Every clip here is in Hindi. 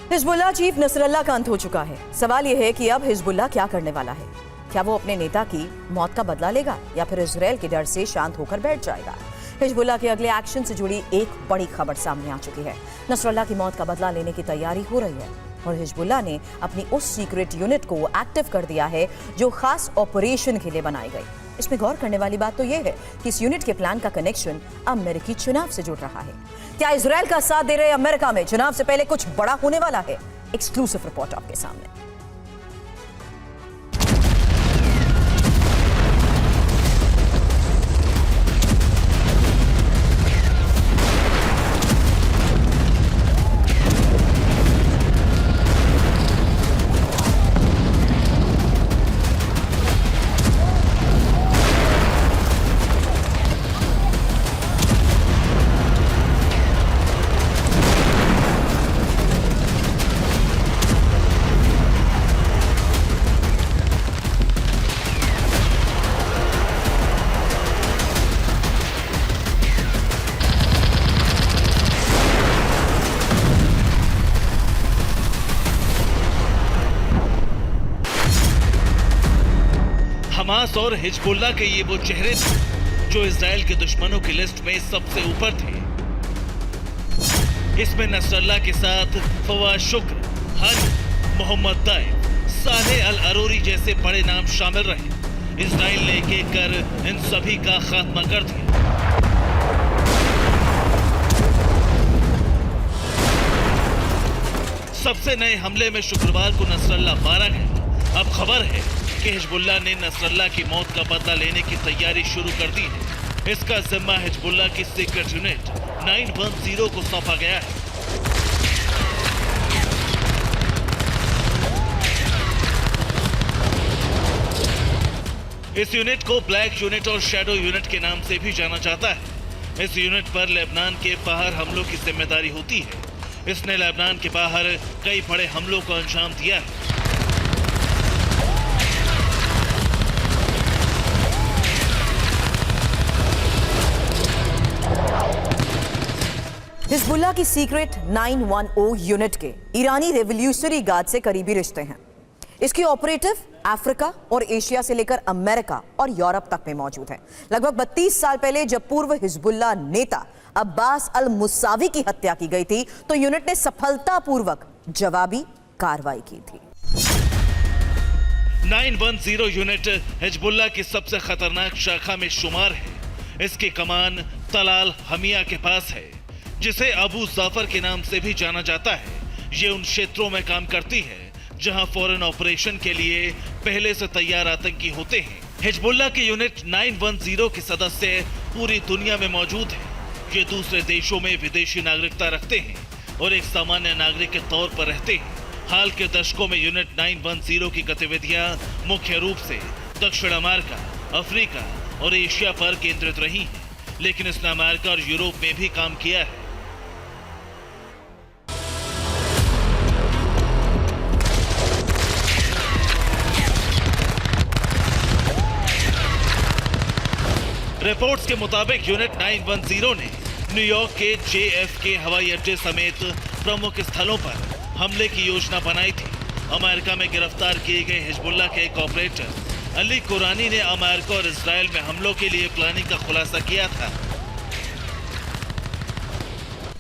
हिजबुल्लाह चीफ नसरल्लाह का अंत हो चुका है। सवाल यह है कि अब हिजबुल्लाह क्या करने वाला है। क्या वो अपने नेता की मौत का बदला लेगा या फिर इजराइल के डर से शांत होकर बैठ जाएगा। हिजबुल्लाह के अगले एक्शन से जुड़ी एक बड़ी खबर सामने आ चुकी है। नसरल्लाह की मौत का बदला लेने की तैयारी हो रही है और हिजबुल्लाह ने अपनी उस सीक्रेट यूनिट को एक्टिव कर दिया है जो खास ऑपरेशन के लिए बनाई गई। इसमें गौर करने वाली बात तो यह है कि इस यूनिट के प्लान का कनेक्शन अमेरिकी चुनाव से जुड़ रहा है। क्या इजराइल का साथ दे रहे अमेरिका में चुनाव से पहले कुछ बड़ा होने वाला है? एक्सक्लूसिव रिपोर्ट आपके सामने। हमास और हिजबुल्लाह के ये वो चेहरे थे जो इजराइल के दुश्मनों की लिस्ट में सबसे ऊपर थे। इसमें नसरल्लाह के साथ फवाद शुक्र, हनी, मोहम्मद ताइब, सालेह अल अरूरी जैसे बड़े नाम शामिल रहे। इजराइल ने एक एक कर इन सभी का खात्मा कर दिया। सबसे नए हमले में शुक्रवार को नसरल्लाह मारा गया। अब खबर है कि हिजबुल्लाह ने नसरल्लाह की मौत का बदला लेने की तैयारी शुरू कर दी है। इसका जिम्मा हिजबुल्लाह की सीक्रेट यूनिट 910 को सौंपा गया है। इस यूनिट को ब्लैक यूनिट और शैडो यूनिट के नाम से भी जाना जाता है। इस यूनिट पर लेबनान के बाहर हमलों की जिम्मेदारी होती है। इसने लेबनान के बाहर कई बड़े हमलों को अंजाम दिया है। हिजबुल्लाह की सीक्रेट 910 यूनिट के ईरानी रेवोल्यूशनरी गार्ड से करीबी रिश्ते हैं। इसकी ऑपरेटिव अफ्रीका और एशिया से लेकर अमेरिका और यूरोप तक में मौजूद है। लगभग 32 साल पहले जब पूर्व हिजबुल्लाह नेता अब्बास अल मुसावी की हत्या की गई थी तो यूनिट ने सफलतापूर्वक जवाबी कार्रवाई की थी। 910 यूनिट हिजबुल्लाह की सबसे खतरनाक शाखा में शुमार है। इसकी कमान तलाल हमिया के पास है, जिसे अबू जाफर के नाम से भी जाना जाता है। ये उन क्षेत्रों में काम करती है जहां फॉरेन ऑपरेशन के लिए पहले से तैयार आतंकी होते हैं। हिजबुल्लाह की यूनिट 910 के सदस्य पूरी दुनिया में मौजूद हैं। ये दूसरे देशों में विदेशी नागरिकता रखते हैं और एक सामान्य नागरिक के तौर पर रहते हैं। हाल के दशकों में यूनिट 910 की गतिविधियां मुख्य रूप से दक्षिण अमेरिका, अफ्रीका और एशिया पर केंद्रित रही हैं, लेकिन इसने अमेरिका और यूरोप में भी काम किया है। रिपोर्ट्स के मुताबिक यूनिट 910 ने न्यूयॉर्क के JFK हवाई अड्डे समेत प्रमुख स्थलों पर हमले की योजना बनाई थी। अमेरिका में गिरफ्तार किए गए हिजबुल्लाह के एक ऑपरेटर अली कुरानी ने अमेरिका और इजराइल में हमलों के लिए प्लानिंग का खुलासा किया था।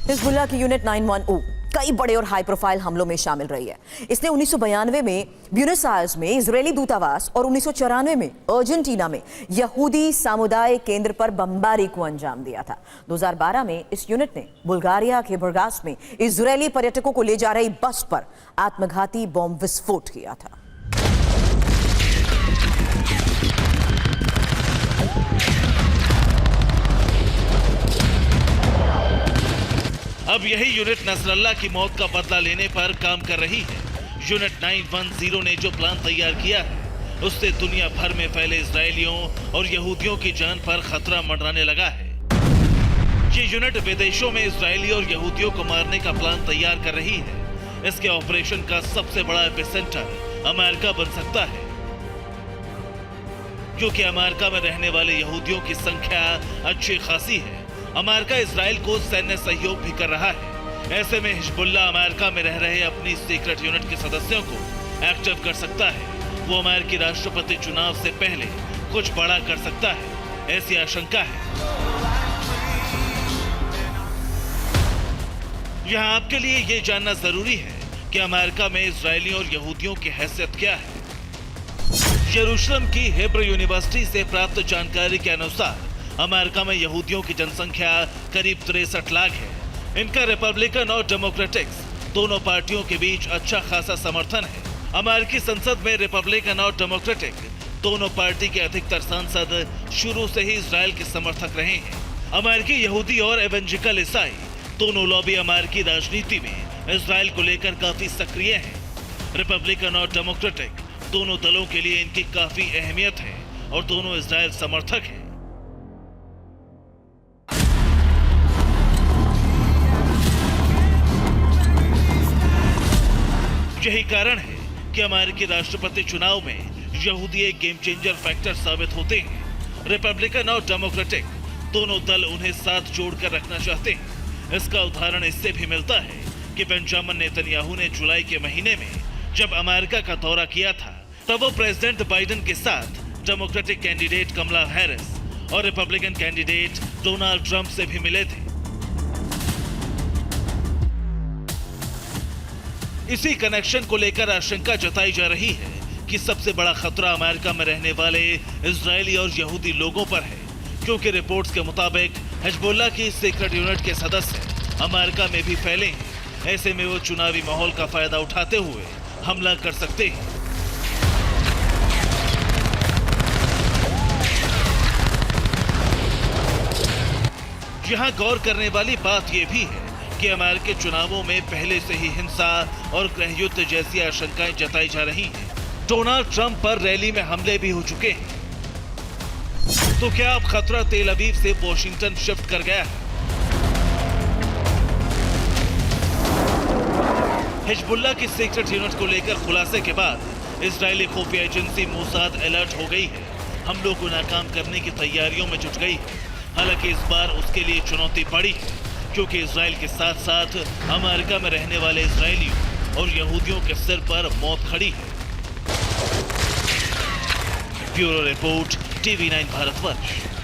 हिजबुल्लाह की यूनिट 910 कई बड़े और हाई प्रोफाइल हमलों में शामिल रही है। इसने 1992 में ब्यूनस आयर्स में इजरायली दूतावास और 1994 में अर्जेंटीना में यहूदी सामुदायिक केंद्र पर बमबारी को अंजाम दिया था। 2012 में इस यूनिट ने बुल्गारिया के बुर्गास में इजरायली पर्यटकों को ले जा रही बस पर आत्मघाती बॉम्ब विस्फोट किया था। अब यही यूनिट नसरल्लाह की मौत का बदला लेने पर काम कर रही है। यूनिट 910 ने जो प्लान तैयार किया है उससे दुनिया भर में फैले इजरायलियों और यहूदियों की जान पर खतरा मंडराने लगा है। ये यूनिट विदेशों में इजरायली और यहूदियों को मारने का प्लान तैयार कर रही है। इसके ऑपरेशन का सबसे बड़ा एपिसेंटर अमेरिका बन सकता है, क्योंकि अमेरिका में रहने वाले यहूदियों की संख्या अच्छी खासी है। अमेरिका इजराइल को सैन्य सहयोग भी कर रहा है। ऐसे में हिजबुल्लाह अमेरिका में रह रहे अपनी सीक्रेट यूनिट के सदस्यों को एक्टिव कर सकता है। वो अमेरिकी राष्ट्रपति चुनाव से पहले कुछ बड़ा कर सकता है, ऐसी आशंका है। यहाँ आपके लिए ये जानना जरूरी है कि अमेरिका में इजरायलियों और यहूदियों की हैसियत क्या है। यरूशलेम की हिब्रू यूनिवर्सिटी से प्राप्त जानकारी के अनुसार अमेरिका में यहूदियों की जनसंख्या करीब 63 लाख है। इनका रिपब्लिकन और डेमोक्रेटिक्स दोनों पार्टियों के बीच अच्छा खासा समर्थन है। अमेरिकी संसद में रिपब्लिकन और डेमोक्रेटिक दोनों पार्टी के अधिकतर सांसद शुरू से ही इजराइल के समर्थक रहे हैं। अमेरिकी यहूदी और एवेंजिकल ईसाई दोनों लॉबी अमेरिकी राजनीति में इजराइल को लेकर काफी सक्रिय हैं। रिपब्लिकन और डेमोक्रेटिक दोनों दलों के लिए इनकी काफी अहमियत है और दोनों इजराइल समर्थक हैं। यही कारण है कि अमेरिकी राष्ट्रपति चुनाव में यहूदी एक गेम चेंजर फैक्टर साबित होते हैं। रिपब्लिकन और डेमोक्रेटिक दोनों दल उन्हें साथ जोड़कर रखना चाहते हैं। इसका उदाहरण इससे भी मिलता है कि बेंजामिन नेतन्याहू ने जुलाई के महीने में जब अमेरिका का दौरा किया था, तब वो प्रेसिडेंट बाइडेन के साथ डेमोक्रेटिक कैंडिडेट कमला हैरिस और रिपब्लिकन कैंडिडेट डोनाल्ड ट्रंप से भी मिले थे। इसी कनेक्शन को लेकर आशंका जताई जा रही है कि सबसे बड़ा खतरा अमेरिका में रहने वाले इजरायली और यहूदी लोगों पर है, क्योंकि रिपोर्ट्स के मुताबिक हिजबुल्लाह की सीक्रेट यूनिट के सदस्य अमेरिका में भी फैले हैं। ऐसे में वो चुनावी माहौल का फायदा उठाते हुए हमला कर सकते हैं। यहाँ गौर करने वाली बात यह भी है कि अमेरिकी चुनावों में पहले से ही हिंसा और गृहयुद्ध जैसी आशंकाएं जताई जा रही हैं। डोनाल्ड ट्रंप पर रैली में हमले भी हो चुके हैं। तो क्या अब खतरा तेल अवीव से वॉशिंगटन शिफ्ट कर गया है? हिजबुल्लाह की सीक्रेट यूनिट को लेकर खुलासे के बाद इजरायली खुफिया एजेंसी मोसाद अलर्ट हो गई है। हमलों को नाकाम करने की तैयारियों में जुट गई है। हालांकि इस बार उसके लिए चुनौती बड़ी है, क्योंकि इजराइल के साथ साथ अमेरिका में रहने वाले इजरायलियों और यहूदियों के सिर पर मौत खड़ी है। Bureau report, TV9 Bharatvarsh.